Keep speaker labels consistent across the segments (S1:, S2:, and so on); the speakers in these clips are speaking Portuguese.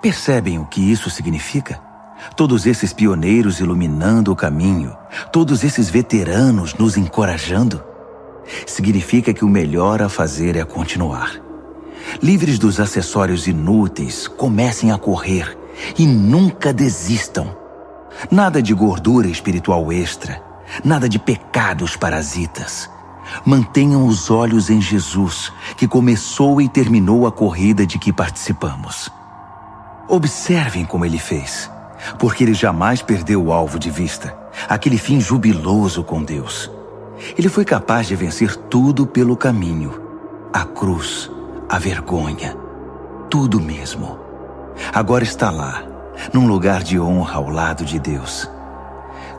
S1: Percebem o que isso significa? Todos esses pioneiros iluminando o caminho, todos esses veteranos nos encorajando. Significa que o melhor a fazer é continuar. Livres dos acessórios inúteis, comecem a correr e nunca desistam. Nada de gordura espiritual extra, nada de pecados parasitas. Mantenham os olhos em Jesus, que começou e terminou a corrida de que participamos. Observem como ele fez, porque ele jamais perdeu o alvo de vista, aquele fim jubiloso com Deus. Ele foi capaz de vencer tudo pelo caminho, a cruz, a vergonha, tudo mesmo. Agora está lá, num lugar de honra ao lado de Deus.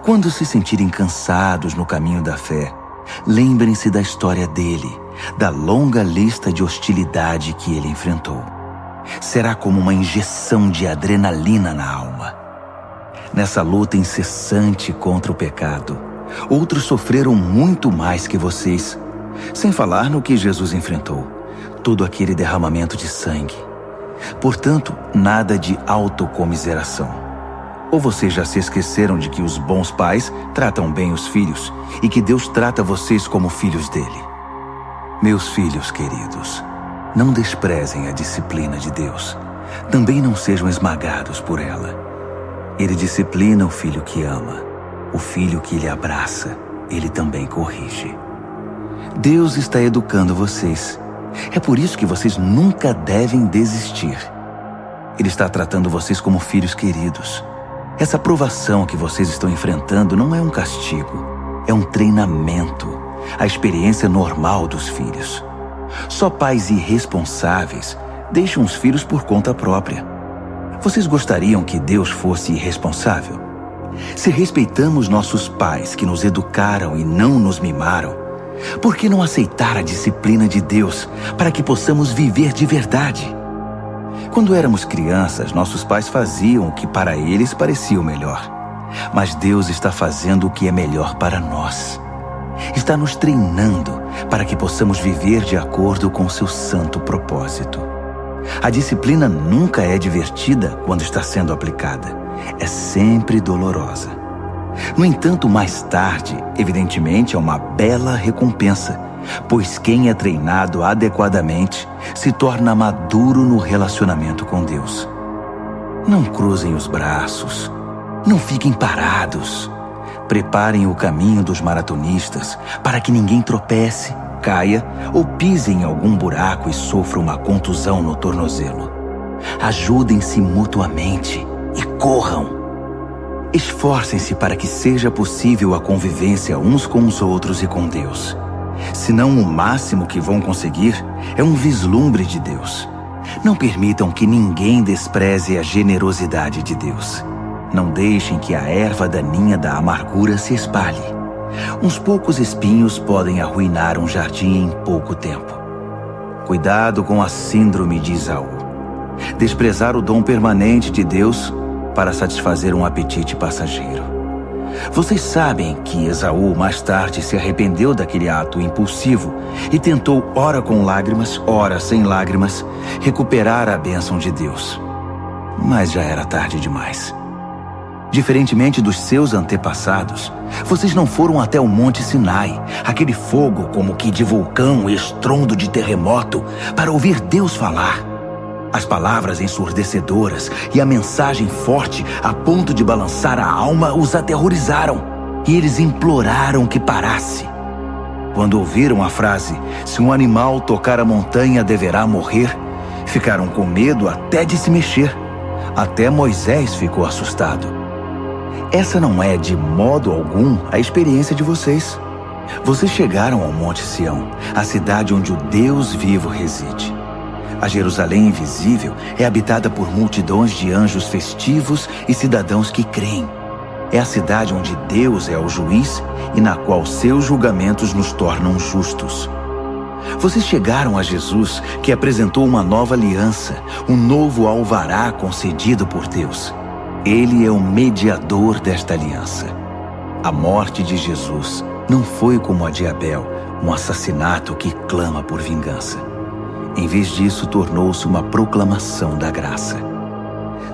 S1: Quando se sentirem cansados no caminho da fé, lembrem-se da história dele, da longa lista de hostilidade que ele enfrentou. Será como uma injeção de adrenalina na alma. Nessa luta incessante contra o pecado, outros sofreram muito mais que vocês, sem falar no que Jesus enfrentou, todo aquele derramamento de sangue. Portanto, nada de autocomiseração. Ou vocês já se esqueceram de que os bons pais tratam bem os filhos e que Deus trata vocês como filhos dele? Meus filhos queridos, não desprezem a disciplina de Deus. Também não sejam esmagados por ela. Ele disciplina o filho que ama. O filho que ele abraça, ele também corrige. Deus está educando vocês. É por isso que vocês nunca devem desistir. Ele está tratando vocês como filhos queridos. Essa provação que vocês estão enfrentando não é um castigo, é um treinamento, a experiência normal dos filhos. Só pais irresponsáveis deixam os filhos por conta própria. Vocês gostariam que Deus fosse irresponsável? Se respeitamos nossos pais que nos educaram e não nos mimaram, por que não aceitar a disciplina de Deus para que possamos viver de verdade? Quando éramos crianças, nossos pais faziam o que para eles parecia o melhor. Mas Deus está fazendo o que é melhor para nós. Está nos treinando para que possamos viver de acordo com seu santo propósito. A disciplina nunca é divertida quando está sendo aplicada. É sempre dolorosa. No entanto, mais tarde, evidentemente, é uma bela recompensa, pois quem é treinado adequadamente se torna maduro no relacionamento com Deus. Não cruzem os braços, não fiquem parados. Preparem o caminho dos maratonistas para que ninguém tropece, caia ou pise em algum buraco e sofra uma contusão no tornozelo. Ajudem-se mutuamente e corram. Esforcem-se para que seja possível a convivência uns com os outros e com Deus. Se não o máximo que vão conseguir, é um vislumbre de Deus. Não permitam que ninguém despreze a generosidade de Deus. Não deixem que a erva daninha da amargura se espalhe. Uns poucos espinhos podem arruinar um jardim em pouco tempo. Cuidado com a síndrome de Esaú. Desprezar o dom permanente de Deus para satisfazer um apetite passageiro. Vocês sabem que Esaú mais tarde se arrependeu daquele ato impulsivo e tentou, ora com lágrimas, ora sem lágrimas, recuperar a bênção de Deus. Mas já era tarde demais. Diferentemente dos seus antepassados, vocês não foram até o Monte Sinai, aquele fogo como que de vulcão e estrondo de terremoto, para ouvir Deus falar. As palavras ensurdecedoras e a mensagem forte a ponto de balançar a alma os aterrorizaram, e eles imploraram que parasse. Quando ouviram a frase, se um animal tocar a montanha deverá morrer, ficaram com medo até de se mexer. Até Moisés ficou assustado. Essa não é de modo algum a experiência de vocês. Vocês chegaram ao Monte Sião, a cidade onde o Deus vivo reside. A Jerusalém invisível é habitada por multidões de anjos festivos e cidadãos que creem. É a cidade onde Deus é o juiz e na qual seus julgamentos nos tornam justos. Vocês chegaram a Jesus, que apresentou uma nova aliança, um novo alvará concedido por Deus. Ele é o mediador desta aliança. A morte de Jesus não foi como a de Abel, um assassinato que clama por vingança. Em vez disso, tornou-se uma proclamação da graça.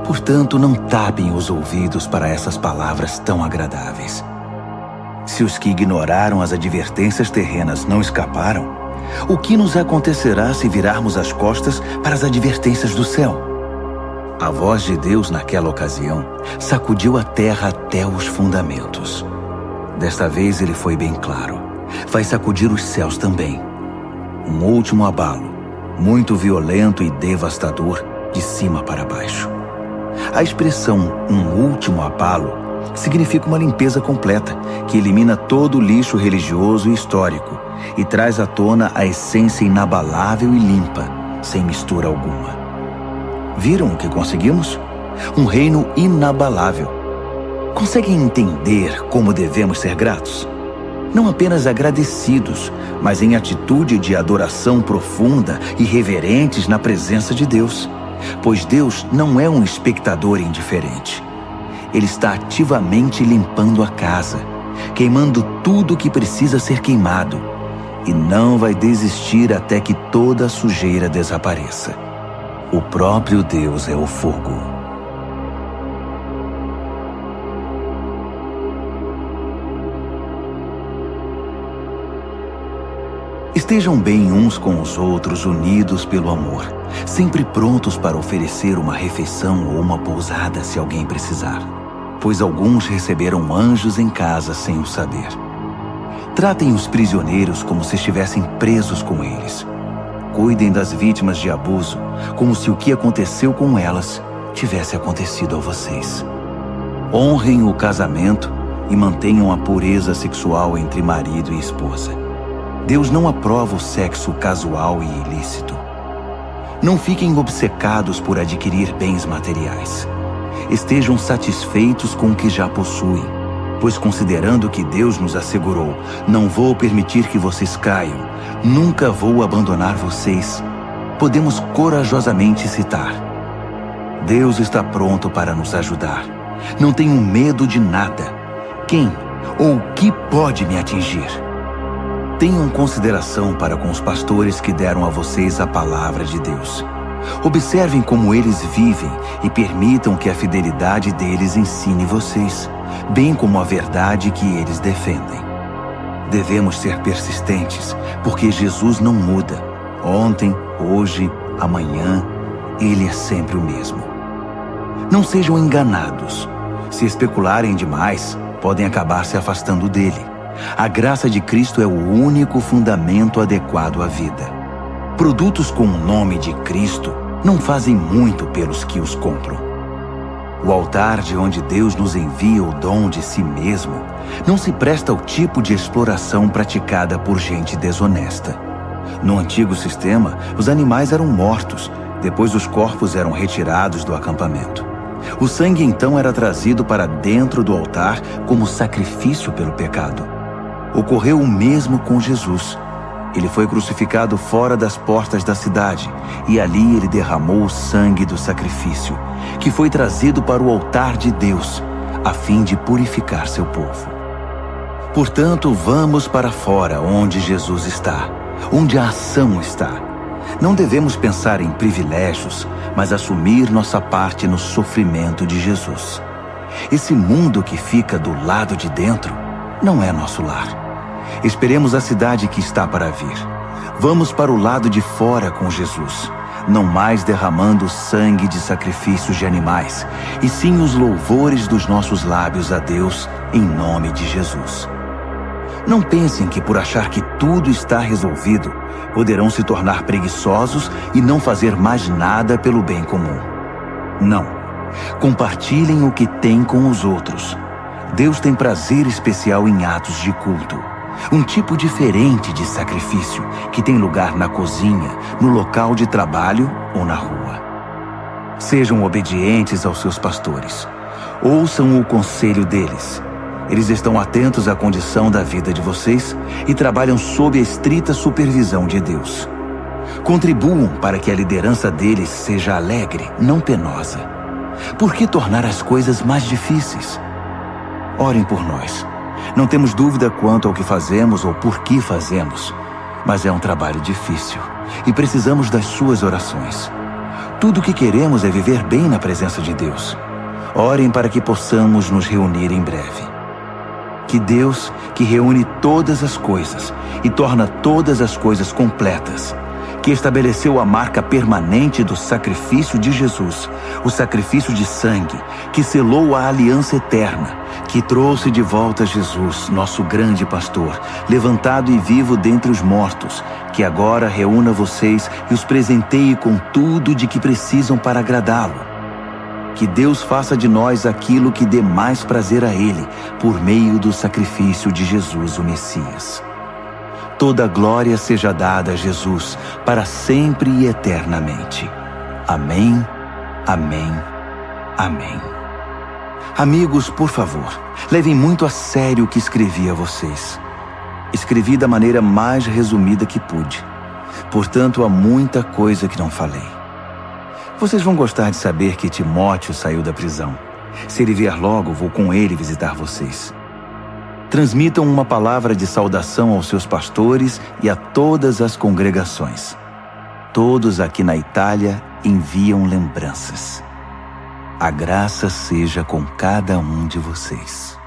S1: Portanto, não tapem os ouvidos para essas palavras tão agradáveis. Se os que ignoraram as advertências terrenas não escaparam, o que nos acontecerá se virarmos as costas para as advertências do céu? A voz de Deus naquela ocasião sacudiu a terra até os fundamentos. Desta vez ele foi bem claro. Vai sacudir os céus também. Um último abalo, muito violento e devastador, de cima para baixo. A expressão "um último abalo" significa uma limpeza completa, que elimina todo o lixo religioso e histórico e traz à tona a essência inabalável e limpa, sem mistura alguma. Viram o que conseguimos? Um reino inabalável. Conseguem entender como devemos ser gratos? Não apenas agradecidos, mas em atitude de adoração profunda e reverentes na presença de Deus. Pois Deus não é um espectador indiferente. Ele está ativamente limpando a casa, queimando tudo que precisa ser queimado, e não vai desistir até que toda a sujeira desapareça. O próprio Deus é o fogo. Estejam bem uns com os outros, unidos pelo amor, sempre prontos para oferecer uma refeição ou uma pousada se alguém precisar, pois alguns receberam anjos em casa sem o saber. Tratem os prisioneiros como se estivessem presos com eles. Cuidem das vítimas de abuso como se o que aconteceu com elas tivesse acontecido a vocês. Honrem o casamento e mantenham a pureza sexual entre marido e esposa. Deus não aprova o sexo casual e ilícito. Não fiquem obcecados por adquirir bens materiais. Estejam satisfeitos com o que já possuem, pois considerando que Deus nos assegurou, não vou permitir que vocês caiam, nunca vou abandonar vocês, podemos corajosamente citar: Deus está pronto para nos ajudar. Não tenho medo de nada. Quem ou o que pode me atingir? Tenham consideração para com os pastores que deram a vocês a palavra de Deus. Observem como eles vivem e permitam que a fidelidade deles ensine vocês, bem como a verdade que eles defendem. Devemos ser persistentes, porque Jesus não muda. Ontem, hoje, amanhã, Ele é sempre o mesmo. Não sejam enganados. Se especularem demais, podem acabar se afastando dele. A graça de Cristo é o único fundamento adequado à vida. Produtos com o nome de Cristo não fazem muito pelos que os compram. O altar de onde Deus nos envia o dom de si mesmo não se presta ao tipo de exploração praticada por gente desonesta. No antigo sistema, os animais eram mortos, depois os corpos eram retirados do acampamento. O sangue então era trazido para dentro do altar como sacrifício pelo pecado. Ocorreu o mesmo com Jesus. Ele foi crucificado fora das portas da cidade, e ali ele derramou o sangue do sacrifício, que foi trazido para o altar de Deus, a fim de purificar seu povo. Portanto, vamos para fora onde Jesus está, onde a ação está. Não devemos pensar em privilégios, mas assumir nossa parte no sofrimento de Jesus. Esse mundo que fica do lado de dentro não é nosso lar. Esperemos a cidade que está para vir. Vamos para o lado de fora com Jesus, não mais derramando sangue de sacrifícios de animais, e sim os louvores dos nossos lábios a Deus em nome de Jesus. Não pensem que por achar que tudo está resolvido, poderão se tornar preguiçosos e não fazer mais nada pelo bem comum. Não. Compartilhem o que têm com os outros. Deus tem prazer especial em atos de culto. Um tipo diferente de sacrifício que tem lugar na cozinha, no local de trabalho ou na rua. Sejam obedientes aos seus pastores. Ouçam o conselho deles. Eles estão atentos à condição da vida de vocês e trabalham sob a estrita supervisão de Deus. Contribuam para que a liderança deles seja alegre, não penosa. Por que tornar as coisas mais difíceis? Orem por nós. Não temos dúvida quanto ao que fazemos ou por que fazemos, mas é um trabalho difícil e precisamos das suas orações. Tudo o que queremos é viver bem na presença de Deus. Orem para que possamos nos reunir em breve. Que Deus, que reúne todas as coisas e torna todas as coisas completas, que estabeleceu a marca permanente do sacrifício de Jesus, o sacrifício de sangue, que selou a aliança eterna, que trouxe de volta Jesus, nosso grande pastor, levantado e vivo dentre os mortos, que agora reúna vocês e os presenteie com tudo de que precisam para agradá-lo. Que Deus faça de nós aquilo que dê mais prazer a Ele, por meio do sacrifício de Jesus, o Messias. Toda glória seja dada a Jesus, para sempre e eternamente. Amém, amém, amém. Amigos, por favor, levem muito a sério o que escrevi a vocês. Escrevi da maneira mais resumida que pude. Portanto, há muita coisa que não falei. Vocês vão gostar de saber que Timóteo saiu da prisão. Se ele vier logo, vou com ele visitar vocês. Transmitam uma palavra de saudação aos seus pastores e a todas as congregações. Todos aqui na Itália enviam lembranças. A graça seja com cada um de vocês.